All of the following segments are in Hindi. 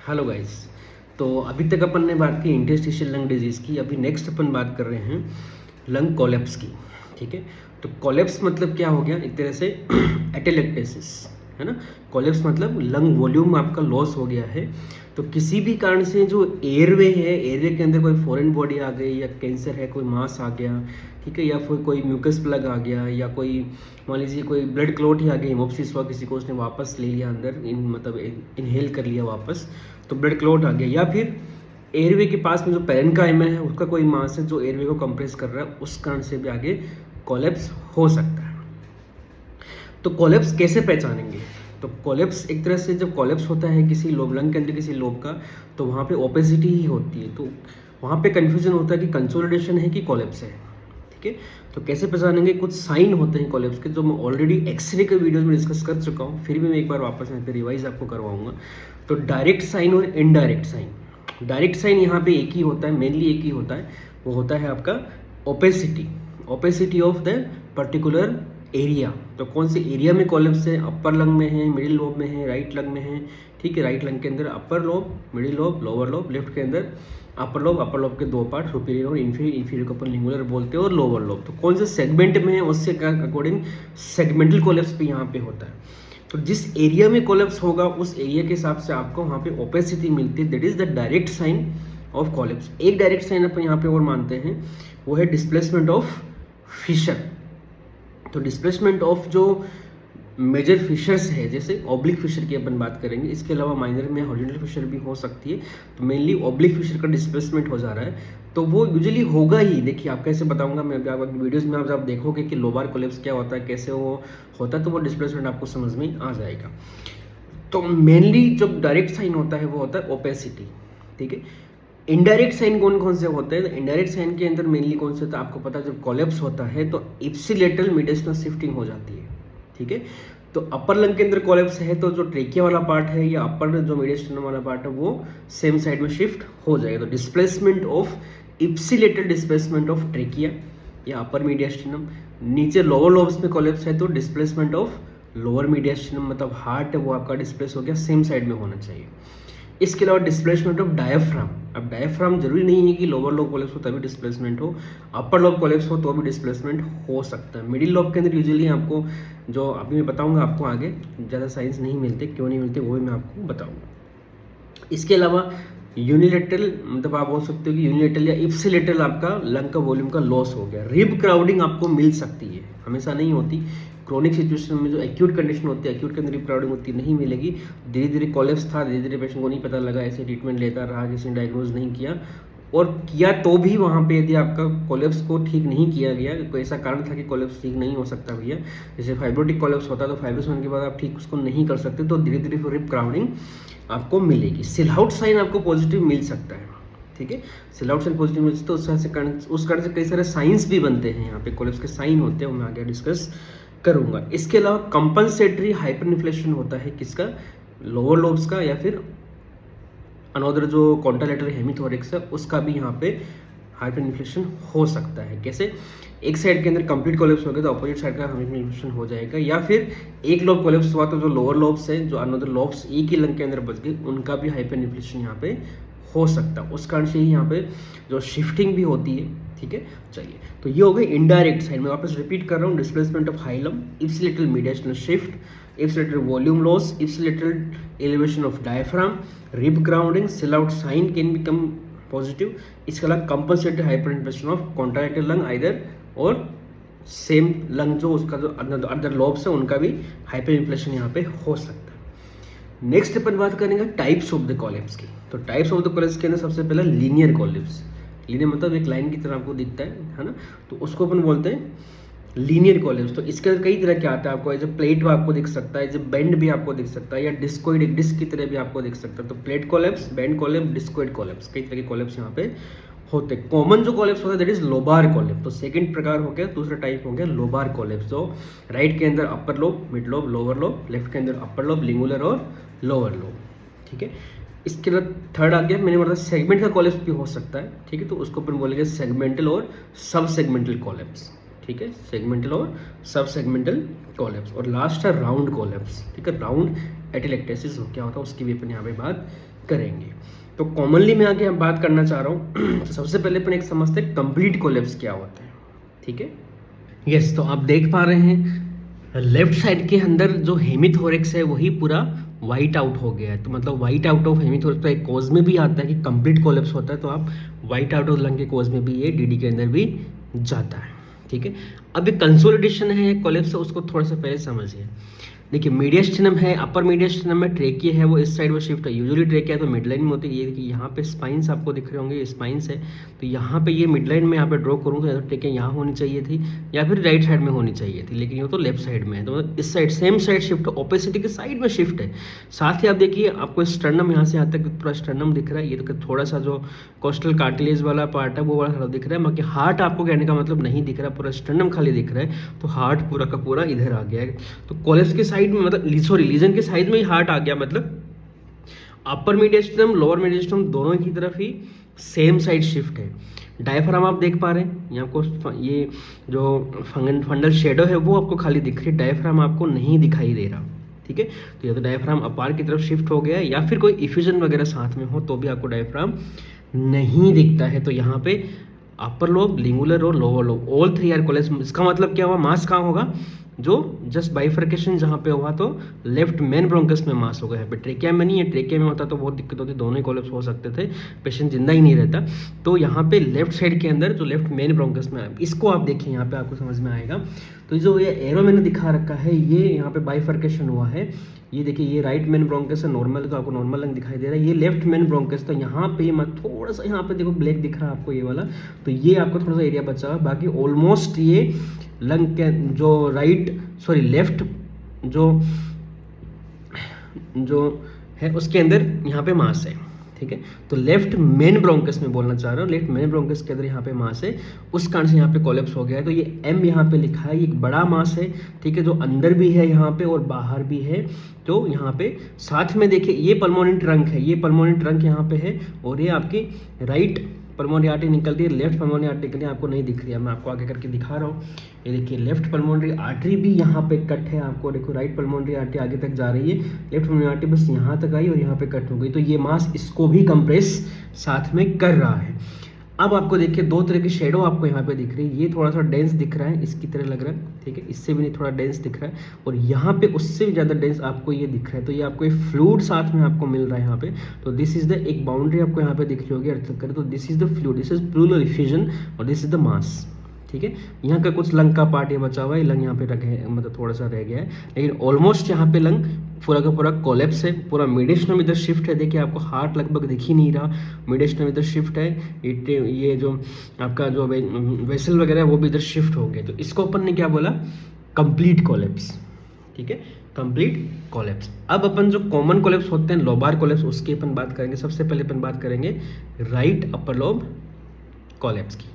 Hello guys. तो अभी तक अपन ने बात की इंटरस्टिशियल लंग डिजीज़ की। अभी नेक्स्ट अपन बात कर रहे हैं लंग कोलैप्स की। ठीक है, तो कोलैप्स मतलब क्या हो गया, एक तरह से एटेलेक्टेसिस, है ना। कोलैप्स मतलब लंग वॉल्यूम आपका लॉस हो गया है। तो किसी भी कारण से जो एयरवे है, एयरवे के अंदर कोई फॉरेन बॉडी आ गई, या कैंसर है, कोई मास आ गया, ठीक है, या फिर कोई म्यूकस प्लग आ गया, या कोई मान लीजिए कोई ब्लड क्लॉट ही आ गई, हिमोप्सिस हुआ किसी को, उसने वापस ले लिया अंदर, मतलब इनहेल कर लिया वापस, तो ब्लड क्लॉट आ गया। या फिर एयरवे के पास में जो पेरेन्काइमा है उसका कोई मास है जो एयरवे को कंप्रेस कर रहा है, उस कारण से भी आगे कोलैप्स हो सकता है। तो कोलैप्स कैसे पहचानेंगे? तो कोलैप्स एक तरह से जब कोलैप्स होता है किसी लोब, लंग के अंदर किसी लोब का, तो वहाँ पे ओपेसिटी ही होती है। तो वहाँ पे कन्फ्यूजन होता है कि कंसोलिडेशन है कि कोलैप्स है। ठीक है, तो कैसे पहचानेंगे? कुछ साइन होते हैं कोलैप्स के, जो मैं ऑलरेडी एक्सरे के वीडियोज में डिस्कस कर चुका हूँ, फिर भी मैं एक बार वापस यहाँ पे रिवाइज आपको करवाऊंगा। तो डायरेक्ट साइन और इनडायरेक्ट साइन। डायरेक्ट साइन यहाँ पे एक ही होता है, मेनली एक ही होता है, वो होता है आपका opacity of the particular area. तो कौन से एरिया में कोलैप्स है? अपर लंग में है, मिडिल लोब में है, राइट लंग में है। ठीक है, राइट लंग के अंदर upper lobe, middle lobe, lower lobe, left के अंदर अपर लोब के दो पार्ट, सुपीरियर और इंफीरियर को अपन लिंगुलर बोलते हैं, और लोअर लोब। तो कौन से सेगमेंट में है उससे अकॉर्डिंग सेगमेंटल कोलैप्स भी यहाँ पे होता है। तो जिस एरिया में कोलैप्स होगा उस एरिया के हिसाब से आपको वहाँ पे ओपेसिटी मिलती है। That is the direct sign of collapse. एक डायरेक्ट साइन अपन यहाँ पे और मानते हैं, वो है डिस्प्लेसमेंट ऑफ फिशर। तो डिस्प्लेसमेंट ऑफ जो मेजर फिशर्स है, जैसे ऑब्लिक फिशर की अपन बात करेंगे, इसके अलावा माइनर में हॉरिजॉन्टल फिशर भी हो सकती है। तो मेनली ऑब्लिक फिशर का डिस्प्लेसमेंट हो जा रहा है, तो वो यूजुअली होगा ही। देखिए, आप कैसे बताऊंगा मैं, अभी आप वीडियोस में आप देखोगे कि लोबार कोलैप्स क्या होता है, कैसे वो होता है, तो वो डिस्प्लेसमेंट आपको समझ में आ जाएगा। तो मेनली जो डायरेक्ट साइन होता है वो होता है ओपेसिटी। ठीक है, इनडायरेक्ट साइन कौन कौन से होते हैं? तो इनडायरेक्ट साइन के अंदर मेनली कौन से होता है आपको पता है, जब कोलैप्स होता है तो इप्सिलेटरल मीडियस्टल शिफ्टिंग हो जाती है। ठीक है, तो अपर लंग के अंदर कोलैप्स है तो जो ट्रेकिया वाला पार्ट है या अपर जो मीडियस्टर्नम वाला पार्ट है वो सेम साइड में शिफ्ट हो जाएगा। तो displacement of ipsilateral displacement of trachea या अपर मीडियस्टर्नम। नीचे लोअर लोब्स में कोलैप्स है तो डिस्प्लेसमेंट ऑफ लोअर मीडियस्टर्नम, मतलब हार्ट है वो आपका डिस्प्लेस हो गया, सेम साइड में होना चाहिए। इसके अलावा डिस्प्लेसमेंट ऑफ डायफ्राम। अब डायफ्राम जरूरी नहीं है कि लोअर लोब कोलैप्स हो तभी डिस्प्लेसमेंट हो, अपर लोब कोलैप्स हो तो भी डिस्प्लेसमेंट हो सकता है। मिडिल लोब के अंदर यूजुअली आपको, जो अभी मैं बताऊंगा आपको आगे, ज़्यादा साइंस नहीं मिलते, क्यों नहीं मिलते वो भी मैं आपको बताऊंगा। इसके अलावा यूनिलेटरल, मतलब आप बोल सकते हो कि यूनिलेटरल या इप्सिलेटरल आपका लंग का वॉल्यूम का लॉस हो गया। रिब क्राउडिंग आपको मिल सकती है, हमेशा नहीं होती। क्रोनिक सिचुएशन में जो एक्यूट कंडीशन होती है, एक्यूट के अंदर रिब क्राउडिंग होती नहीं मिलेगी। धीरे धीरे कोलैप्स था, धीरे धीरे पेशेंट को नहीं पता लगा, ऐसे ट्रीटमेंट लेता रहा, किसी ने डायग्नोज नहीं किया, और किया तो भी वहाँ पे यदि आपका कोलैप्स को ठीक नहीं किया गया, कोई ऐसा कारण था कि कोलैप्स ठीक नहीं हो सकता भैया, जैसे फाइब्रोटिक कोलैप्स होता है, तो फाइब्रोस होने के बाद आप ठीक उसको नहीं कर सकते, तो धीरे धीरे फिर रिब क्राउडिंग आपको मिलेगी। सिलआउट साइन आपको पॉजिटिव मिल सकता है। ठीक है, सिलआउट साइन पॉजिटिव मिल सकता है, उस कारण से कई सारे साइंस भी बनते हैं, यहाँ पे कोलैप्स के साइन होते हैं, वो मैं आगे डिस्कस करूंगा। इसके अलावा कंपनसेटरी हाइपरइन्फ्लेशन होता है, किसका? लोअर लोब्स का, या फिर अनोदर जो कॉन्ट्रालेटरल हेमिथोरिक्स है उसका भी यहाँ पे हाइपरइन्फ्लेशन हो सकता है। कैसे? एक साइड के अंदर कंप्लीट कोलैप्स हो गया तो अपोजिट साइड का हाइपरइन्फ्लेशन हो जाएगा, या फिर एक लोब कोलैप्स हुआ तो जो लोअर लोब्स है, जो अनोदर लोब्स एक ही लंग के अंदर बच गए, उनका भी हाइपरइन्फ्लेशन यहाँ पे हो सकता है। उस कारण से ही यहाँ पे जो शिफ्टिंग भी होती है। ठीक है, चलिए, तो ये हो गई इनडायरेक्ट साइड। मैं वापस रिपीट कर रहा हूँ, displacement of hilum, ipsilateral mediastinal shift, ipsilateral volume loss, ipsilateral elevation of diaphragm, rib grounding, silhouette sign can become positive. इसके अलावा compensatory hyperinflation of contralateral lung either, और सेम लंग जो उसका जो अदर लोब्स है उनका भी हाइपरइन्फ्लेशन यहाँ पे हो सकता है। नेक्स्ट अपन बात करेंगे टाइप्स ऑफ द कोलैप्स की। तो टाइप्स ऑफ द कोलैप्स के अंदर सबसे पहला लीनियर कोलैप्स। लीनियर मतलब एक लाइन की तरह आपको दिखता है ना, तो उसको अपन बोलते हैं लीनियर कोलैप्स। तो इसके अंदर कई तरह के आता है, आपको एज ए प्लेट भी आपको दिख सकता है, एज ए बेंड भी आपको दिख सकता है, या डिस्कोइड, एक डिस्क की तरह भी आपको दिख सकता है। तो plate collapse, bend collapse, discoid collapse, कई तरह के कोलैप्स यहाँ पे होते हैं। कॉमन जो कोलैप्स होता है दैट इज लोबार कोलैप्स। तो सेकंड प्रकार हो गया, दूसरा टाइप हो गया लोबार कोलैप्स, जो राइट के अंदर upper lobe, mid lobe, lower lobe, left के अंदर अपर लोब, लिंगुलर और लोअर लोब। ठीक है, इसके बाद थर्ड आ गया, मैंने बताया सेगमेंट का कोलैप्स भी हो सकता है। ठीक है, तो उसको अपन बोलेंगे सेगमेंटल और सब सेगमेंटल कोलैप्स। ठीक है, सेगमेंटल और सब सेगमेंटल कोलैप्स। और लास्ट है राउंड कोलैप्स। ठीक है, राउंड एटेलेक्टेसिस क्या होता है उसकी भी अपन यहाँ पे बात करेंगे। तो कॉमनली मैं आगे बात करना चाह रहा हूँ तो सबसे पहले अपन एक समझते हैं कंप्लीट कोलैप्स क्या होता है, ठीक है। यस, तो आप देख पा रहे हैं लेफ्ट साइड के अंदर जो हेमिथोरेक्स है वही पूरा वाइट आउट हो गया है। तो मतलब वाइट आउट ऑफ हेमिथोरेक्स तो एक कॉज में भी आता है कि कंप्लीट कोलैप्स होता है, तो आप वाइट आउट ऑफ लंग के कॉज में भी ये डीडी के अंदर भी जाता है, ठीक है। अब ये कंसोलिडेशन है कोलैप्स, उसको थोड़ा सा पहले समझिए। देखिए मीडियस्टिनम है, अपर मीडियस्टिनम में ट्रेकिया है, वो इस साइड में शिफ्ट है। यूजुअली ट्रेकिया तो मिड लाइन में होती है। ये देखिए यहाँ पे स्पाइंस आपको दिख रहे होंगे, ये स्पाइंस है। तो यहाँ पे ये मिड लाइन में यहाँ पे ड्रॉ करूँ तो या तो ट्रेकिया यहाँ होनी चाहिए थी या फिर राइट साइड में होनी चाहिए थी, लेकिन ये तो लेफ्ट साइड में है। तो मतलब इस side same side shift, opacity के साइड में शिफ्ट है। साथ ही आप देखिए आपको स्टर्नम यहाँ से यहाँ तक पूरा स्टर्नम दिख रहा है। ये तो थोड़ा सा जो कोस्टल कार्टिलेज वाला पार्ट है वो वाला थोड़ा दिख रहा है, बाकी हार्ट आपको कहने का मतलब नहीं दिख रहा, पूरा स्टर्नम खाली दिख रहा है। तो हार्ट पूरा का पूरा इधर आ गया है। तो कोलैप्स के साइड में मतलब लीजन के साइड में ही हार्ट आ गया, मतलब अपर मीडियस्टिनम लोअर मीडियस्टिनम दोनों की तरफ ही सेम साइड शिफ्ट है। डायफ्राम आप देख पा रहे हैं, यहाँ आपको ये जो फंडल शेडो है वो आपको खाली दिख रही है, डायफ्राम आपको नहीं दिखाई दे रहा, ठीक है। तो या तो डायफ्राम अपार की तरफ शिफ्ट हो गया है या फिर कोई इफ्यूजन वगैरह साथ में हो तो भी आपको डायफ्राम नहीं दिखता है। तो यहाँ पे अपर लोब, लिंगुलर और lower lobe all three are collapse. इसका मतलब क्या हुआ, मास कहाँ होगा, जो जस्ट बाइफर्केशन जहाँ पे हुआ तो लेफ्ट मेन ब्रोंकस में मास होगा। यहाँ पे ट्रेकिया में नहीं है, ट्रेकिया में होता तो बहुत दिक्कत होती, दोनों ही कोलैप्स हो सकते थे, पेशेंट जिंदा ही नहीं रहता। तो यहाँ पे लेफ्ट साइड के अंदर जो लेफ्ट मेन ब्रोंकस में, इसको आप देखिए यहाँ पे आपको समझ में आएगा। तो जो ये एरो मैंने दिखा रखा है ये यहाँ पे बाइफर्केशन हुआ है। ये देखिए ये राइट मेन ब्रोंकस है, नॉर्मल तो आपको नॉर्मल लंग दिखाई दे रहा है। ये लेफ्ट मेन ब्रोंकस, तो यहाँ पे थोड़ा सा यहाँ पे देखो ब्लैक दिख रहा है आपको ये वाला, तो ये आपको थोड़ा सा एरिया बचा हुआ, बाकी ऑलमोस्ट ये लंग के जो लेफ्ट जो है उसके अंदर यहाँ पे मास है, ठीक है। तो लेफ्ट मेन ब्रोंकस में बोलना चाह रहा हूँ, लेफ्ट मेन ब्रोंकस के अंदर यहाँ पे मास है, उस कारण से यहाँ पे कोलैप्स हो गया है। तो ये एम यहाँ पे लिखा है, ये एक बड़ा मास है, ठीक है, जो अंदर भी है यहाँ पे और बाहर भी है। तो यहाँ पे साथ में देखिए ये पल्मोनरी ट्रंक है, ये पल्मोनरी ट्रंक यहाँ पे है और ये आपकी राइट पल्मोनरी आर्टरी निकलती है, लेफ्ट पल्मोनरी आर्टरी निकलती है, आपको नहीं दिख रही है, मैं आपको आगे करके दिखा रहा हूँ। ये देखिए लेफ्ट पल्मोनरी आर्टरी भी यहाँ पे कट है, आपको देखो राइट पल्मोनरी आर्टरी आगे तक जा रही है, लेफ्ट पल्मोनरी आर्टरी बस यहाँ तक आई और यहाँ पे कट हो गई। तो ये मास इसको भी कंप्रेस साथ में कर रहा है। अब आपको देखिए दो तरह की शेडो आपको यहाँ पे दिख रही है, ये थोड़ा सा डेंस दिख रहा है, इसकी तरह लग रहा है, ठीक है, इससे भी नहीं थोड़ा डेंस दिख रहा है, और यहाँ पे उससे भी ज़्यादा डेंस आपको ये दिख रहा है। तो ये आपको एक फ्लूइड साथ में आपको मिल रहा है यहाँ पे। तो दिस इज द एक बाउंड्री आपको यहाँ पे दिख रही होगी अर्थ करें, तो this is the fluid, this is pleural effusion और दिस इज द मास, ठीक है। यहाँ का कुछ लंग का पार्ट ये बचा हुआ है, लंग यहाँ पे रखे मतलब थोड़ा सा रह गया है, लेकिन ऑलमोस्ट यहाँ पे लंग पूरा का पूरा कोलैप्स है। पूरा मीडियस्टिनम इधर शिफ्ट है, देखिए आपको हार्ट लगभग दिख ही नहीं रहा, मीडियस्टिनम इधर शिफ्ट है, ये जो आपका जो वेसल वगैरह है वो भी इधर शिफ्ट हो गया। तो इसको अपन ने क्या बोला, कंप्लीट कोलैप्स, ठीक है, कंप्लीट कोलैप्स। अब अपन जो कॉमन कोलैप्स होते हैं लोबार कोलैप्स, उसकी अपन बात करेंगे। सबसे पहले अपन बात करेंगे राइट अपर लोब कोलैप्स की,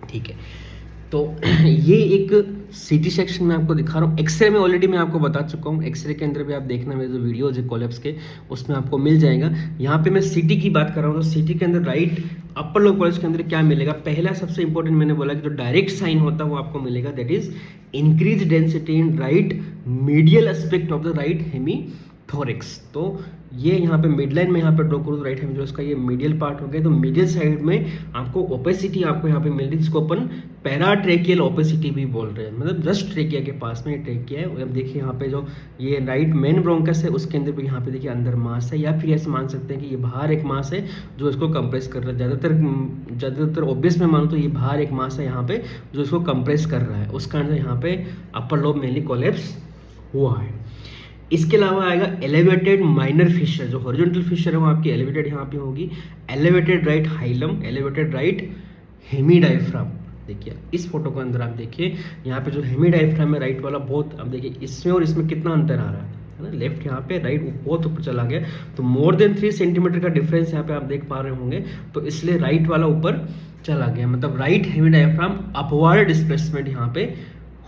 ठीक है। तो ये एक सीटी सेक्शन में आपको दिखा रहा हूँ। एक्सरे में ऑलरेडी मैं आपको बता चुका हूँ, एक्सरे के अंदर भी आप देखना मेरे जो वीडियोज है कोलैप्स के उसमें आपको मिल जाएगा। यहाँ पे मैं सीटी की बात कर रहा हूँ, तो सीटी के अंदर राइट अपर लोब कोलैप्स के अंदर क्या मिलेगा, पहला सबसे इंपॉर्टेंट मैंने बोला कि जो डायरेक्ट साइन होता है वो आपको मिलेगा, that is increase density in right medial aspect of the right hemithorax. तो ये यहाँ पे मिड लाइन में यहाँ पे ड्रॉ करूँ तो राइट हेमिथोरेक्स का ये मीडियल पार्ट हो गया। तो मीडियल साइड में आपको ओपेसिटी आपको यहाँ पे मिल रही है, जिसको अपन पैराट्रेकियल ओपेसिटी भी बोल रहे हैं, मतलब जस्ट ट्रेकिया के पास में ट्रेकिया है। अब देखिए यहाँ पे जो ये राइट मेन ब्रोंकस है उसके अंदर भी यहाँ पे देखिए अंदर मास है, या फिर ऐसे मान सकते हैं कि ये बाहर एक मास है जो इसको कंप्रेस कर रहा है। ज़्यादातर ऑब्वियस में मानो तो ये बाहर एक मास है यहाँ पे जो इसको कंप्रेस कर रहा है, उस कारण से यहाँ पे अपर लोब मेनली कोलैप्स हुआ है। इसके अलावा आएगा एलिवेटेड माइनर फिशर, जो हॉरिजॉन्टल फिशर है वो आपकी एलिवेटेड यहाँ पे होगी, elevated right hilum, elevated right hemi diaphragm. देखिए इस फोटो के अंदर आप देखिए यहाँ पे जो हेमी डायफ्राम है राइट वाला, बहुत अब देखिए इसमें और इसमें कितना अंतर आ रहा है ना, लेफ्ट यहाँ पे राइट बहुत ऊपर चला गया, तो मोर देन 3 सेंटीमीटर का डिफरेंस यहाँ पे आप देख पा रहे होंगे। तो इसलिए राइट वाला ऊपर चला गया, मतलब right hemi diaphragm upward displacement यहाँ पे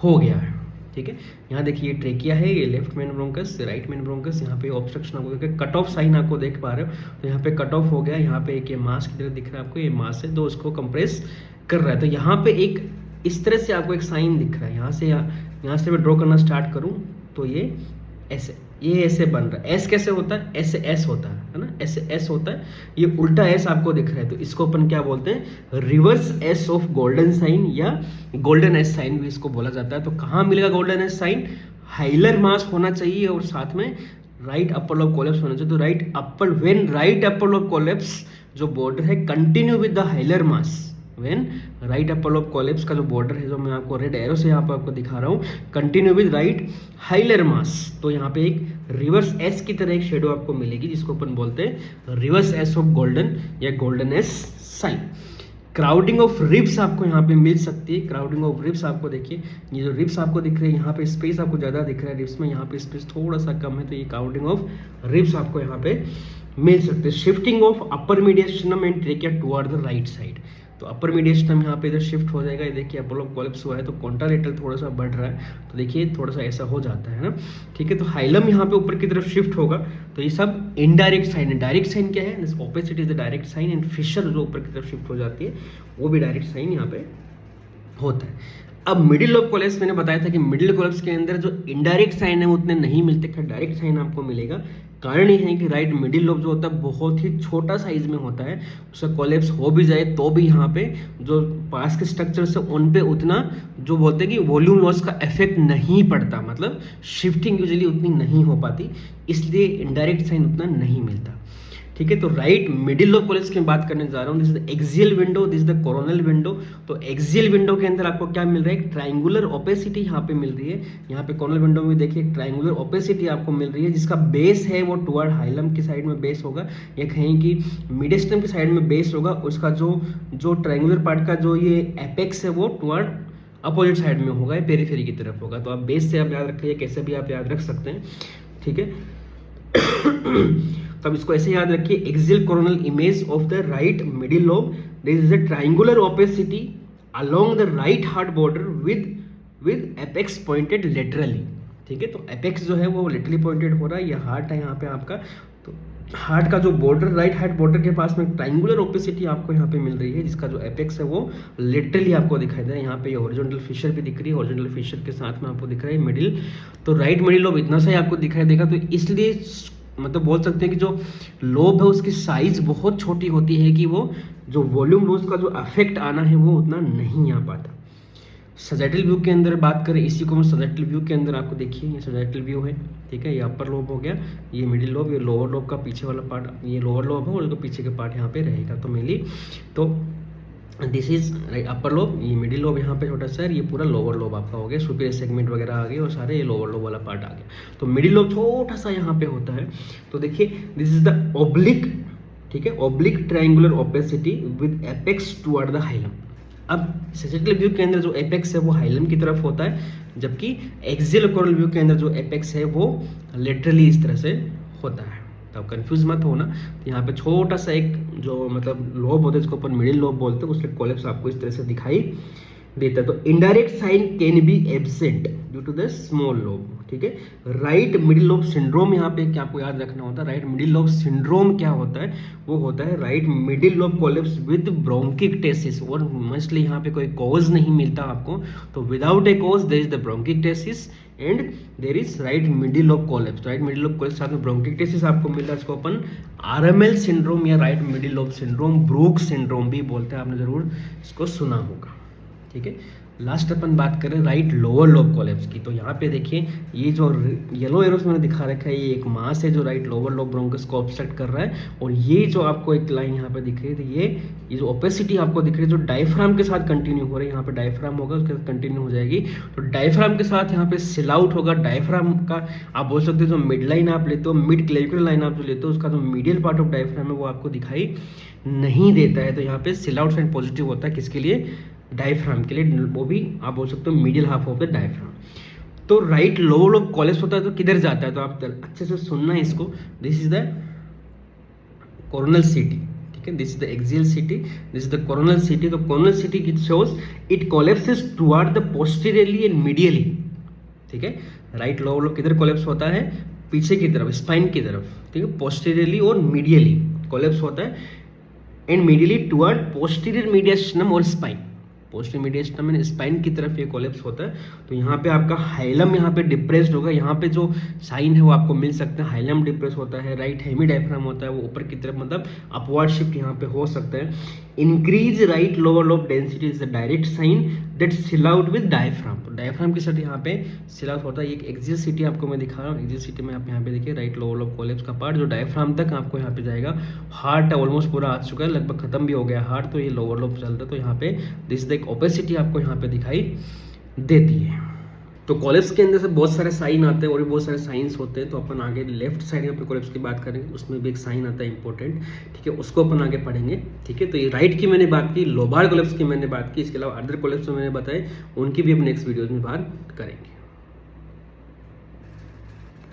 हो गया है, ठीक है। यहाँ देखिए ये ट्रेकिया है, ये left main bronchus, right main bronchus, यहाँ पे ऑब्स्ट्रक्शन आपको देखिए, कट ऑफ साइन आपको देख पा रहे हो, तो यहाँ पे कट ऑफ हो गया। यहाँ पे एक ये मास की तरह दिख रहा है आपको, ये मास है जो उसको कंप्रेस कर रहा है। तो यहाँ पे एक इस तरह से आपको एक साइन दिख रहा है, यहाँ से मैं ड्रॉ करना स्टार्ट करूँ तो ये ऐसे ये ऐसे बन रहा है, एस कैसे होता है, ऐसे एस होता है ना, ऐसे एस होता है, ये उल्टा एस आपको दिख रहा है, तो इसको अपन क्या बोलते हैं, reverse S of golden sign या गोल्डन एस साइन भी इसको बोला जाता है। तो कहाँ मिलेगा golden S sign, hilar mass होना चाहिए और साथ में राइट अपर लोब कोलैप्स होना चाहिए। तो right upper, when right upper lobe collapse जो बॉर्डर है continue with the hilar mass, when right upper lobe collapse का जो बॉर्डर है, जो मैं आपको रेड एरो से यहाँ पर आपको दिखा रहा हूँ, कंटिन्यू विद राइट हाइलर मास, तो यहाँ पे एक रिवर्स एस की तरह एक शेडो आपको मिलेगी जिसको अपन बोलते हैं रिवर्स एस ऑफ गोल्डन या golden S sign. Crowding of ribs आपको यहाँ पे मिल सकती है। क्राउडिंग ऑफ रिब्स आपको देखिए, ये जो रिब्स आपको दिख रहे हैं यहाँ पे स्पेस आपको ज़्यादा दिख रहा है रिब्स में, यहाँ पे स्पेस थोड़ा सा कम है, तो ये क्राउडिंग ऑफ रिब्स आपको यहाँ पे मिल सकते हैं। Shifting of upper mediastinum and trachea toward the right side, तो अपर मीडियस्टर्नम यहाँ पे इधर शिफ्ट हो जाएगा। ये देखिए अपर लोब कोलैप्स हुआ है तो कॉन्ट्रालेटरल थोड़ा सा बढ़ रहा है, तो देखिए थोड़ा सा ऐसा हो जाता है ना, ठीक है। तो हाइलम यहाँ पे ऊपर की तरफ शिफ्ट होगा, तो ये सब इनडायरेक्ट साइन है। डायरेक्ट साइन क्या है, opposite is the direct sign, and fissure जो ऊपर की तरफ शिफ्ट हो जाती है वो भी डायरेक्ट साइन यहाँ पे होता है। अब मिडिल लोब कोलैप्स मैंने बताया था कि मिडिल कोलैप्स के अंदर जो इनडायरेक्ट साइन है वो उतने नहीं मिलते, खैर डायरेक्ट साइन आपको मिलेगा। कारण ये है कि राइट मिडिल लोब जो होता है बहुत ही छोटा साइज में होता है, उसका कोलैप्स हो भी जाए तो भी यहाँ पे जो पास के स्ट्रक्चर से उन पे उतना जो बोलते हैं कि वॉल्यूम लॉस का इफेक्ट नहीं पड़ता, मतलब शिफ्टिंग यूजुअली उतनी नहीं हो पाती, इसलिए इनडायरेक्ट साइन उतना नहीं मिलता, ठीक है। तो राइट मिडिल लोब कोलैप्स की बात करने जा रहा हूँ। This is the axial window, this is the coronal window. तो एक्सियल विंडो के अंदर आपको क्या मिल रहा है, एक ट्राइंगुलर ओपेसिटी यहाँ पे मिल रही है। यहाँ पे कोरोनल विंडो में देखिए एक ट्राइंगुलर ओपेसिटी आपको मिल रही है, जिसका बेस है वो टुवर्ड हाइलम की साइड में बेस होगा, या कहें कि मिडियस्टर्नम की साइड में बेस होगा। उसका जो ट्राइंगुलर पार्ट का जो ये एपेक्स है वो टुवर्ड अपोजिट साइड में होगा, पेरीफेरी की तरफ होगा। तो आप बेस से आप याद रखिए, कैसे भी आप याद रख सकते हैं, ठीक है। तो अब इसको ऐसे याद रखिए, axial coronal image of the right middle lobe, this is a triangular opacity along the right heart border with apex pointed laterally, ठीक है। तो एपेक्स जो है वो लेटरली पॉइंटेड हो रहा है, ये हार्ट है यहाँ पे आपका, तो हार्ट का जो बॉर्डर, राइट हार्ट बॉर्डर के पास में ट्राइंगुलर ओपेसिटी आपको यहाँ पे मिल रही है, जिसका जो एपेक्स है वो लेटरली आपको दिखाई दे रहा है। यहाँ पे ये हॉरिजॉन्टल फिशर भी दिख रही है, हॉरिजॉन्टल फिशर के साथ में आपको दिख रहा है मिडिल, तो राइट मिडिल लोब इतना सा ही आपको दिखाई देगा। तो इसलिए मतलब बोल सकते हैं कि जो लोब है उसकी साइज बहुत छोटी होती है, कि वो जो वॉल्यूम लॉस का जो अफेक्ट आना है वो उतना नहीं आ पाता। सजैटल व्यू के अंदर बात करें, इसी को मैं सजैटल व्यू के अंदर आपको देखिए, ये सजैटल व्यू है, ठीक है। ये अपर लोब हो गया, ये मिडिल लोब, ये लोअर लोब का पीछे वाला पार्ट, ये लोअर लोब है और इसका पीछे का पार्ट यहाँ पे रहेगा। तो मेनली तो दिस इज अपर लोब, ये मिडिल लोब यहाँ पे छोटा सा है, ये पूरा लोअर लोब आपका हो गया, सुपीरियर सेगमेंट वगैरह आ गए और सारे ये लोअर लोब वाला पार्ट आ गया। तो मिडिल लोब छोटा सा यहाँ पे होता है। तो देखिए दिस इज द ओब्लिक, ठीक है, oblique triangular opacity with apex toward the hilum. अब सजैटल व्यू के अंदर जो एपेक्स है वो हाइलम की तरफ होता है, जबकि एक्सियल कोरोनल व्यू के अंदर जो एपेक्स है वो लेटरली इस तरह से होता है। तो कंफ्यूज मत होना, यहाँ पे छोटा सा एक जो मतलब लोब होता है जिसको अपन मिडिल लोब बोलते हैं, उसके कोलैप्स आपको इस तरह से दिखाई देता है। तो indirect sign can be absent due to the small lobe, ठीक है। राइट मिडिल लोब सिंड्रोम यहाँ पे क्या आपको याद रखना होता है, राइट मिडिल लोब सिंड्रोम क्या होता है, वो होता है right middle lobe collapse with bronchiectasis, और मोस्टली यहाँ पे कोई कॉज नहीं मिलता आपको, तो without a cause there is the bronchiectasis and there is right middle lobe collapse. Right middle lobe collapse साथ में ब्रोंकिक्टेसिस आपको मिल रहा है, इसको अपन आरएमएल सिंड्रोम या right middle lobe syndrome, Brock syndrome भी बोलते हैं, आपने जरूर इसको सुना होगा, ठीक है। लास्ट अपन बात करें राइट लोअर लोब कोलैप्स की। तो यहाँ पे देखिए ये जो येलो एरोस मैंने दिखा रखा है, ये एक मास है जो राइट लोअर लोब ब्रोंकस को ऑब्स्ट्रक्ट कर रहा है, और ये जो आपको एक लाइन यहाँ पे दिख रही है, तो ये जो ओपेसिटी आपको दिख रही है जो डायफ्राम के साथ कंटिन्यू हो रही है, यहाँ पे डायफ्राम होगा उसके साथ कंटिन्यू हो जाएगी, तो डायफ्राम के साथ यहाँ पे सिल आउट होगा। डायफ्राम का आप बोल सकते हो जो मिड लाइन आप लेते हो, मिड क्लेविकुलर लाइन आप जो लेते हो, उसका जो मीडियल पार्ट ऑफ डायफ्राम है वो आपको दिखाई नहीं देता है। तो यहाँ पे सिल आउट साइन पॉजिटिव होता है, किसके लिए, डायफ्राम के लिए, वो भी आप बोल सकते हो middle half of the diaphragm. तो राइट लोअर लोब कोलैप्स होता है तो किधर जाता है, तो आप अच्छे से सुनना है इसको। दिस इज द कोरोनल सीटी, ठीक है, दिस इज द एक्सियल सीटी, दिस इज द कोरोनल सीटी। तो कोरोनल सीटी it shows it collapses toward the posteriorly and medially, ठीक है। राइट लोअर लोब किधर कोलैप्स होता है, पीछे की तरफ, स्पाइन की तरफ, ठीक है, पोस्टीरियरली और मीडियली कोलैप्स होता है, एंड मीडियली टुवर्ड पोस्टीरियर मीडियस्टर्नम और spine, posterior median stamen spine की तरफ ये कोलेप्स होता है। तो यहाँ पे आपका हाइलम यहाँ पे डिप्रेस्ड होगा, यहाँ पे जो साइन है वो आपको मिल सकता है, हाइलम डिप्रेस होता है, राइट हेमी डायफ्राम होता है वो ऊपर की तरफ, मतलब अपवर्ड शिफ्ट यहाँ पे हो सकता है। Increase right lower lobe density is the direct sign that silhouette with diaphragm. तो डायफ्राम के साथ यहाँ पे सिल आउट होता है। एक एक्सिसिटी आपको मैं दिखा रहा हूँ, एक्सिसिटी में आप यहाँ पे देखिए राइट लोअर लोब कोलेप्स का पार्ट जो डायफ्राम तक आपको यहाँ पे जाएगा। हार्ट ऑलमोस्ट पूरा आ चुका है, लगभग खत्म भी हो गया हार्ट, तो ये लोअर लोब चलता है। तो यहाँ पे दिस द एक ओपेसिटी आपको यहाँ पे दिखाई देती है। तो कोलेप्स के अंदर से बहुत सारे साइन आते हैं और भी बहुत सारे साइंस होते हैं। तो अपन आगे लेफ्ट साइड में कोलेप्स की बात करेंगे, उसमें भी एक साइन आता है इंपॉर्टेंट, ठीक है, उसको अपन आगे पढ़ेंगे, ठीक है। तो ये राइट की मैंने बात की, लोबार कोलेप्स की मैंने बात की, इसके अलावा अदर कोलेप्स मैंने बताए, उनकी भी हम नेक्स्ट वीडियोज में बात करेंगे।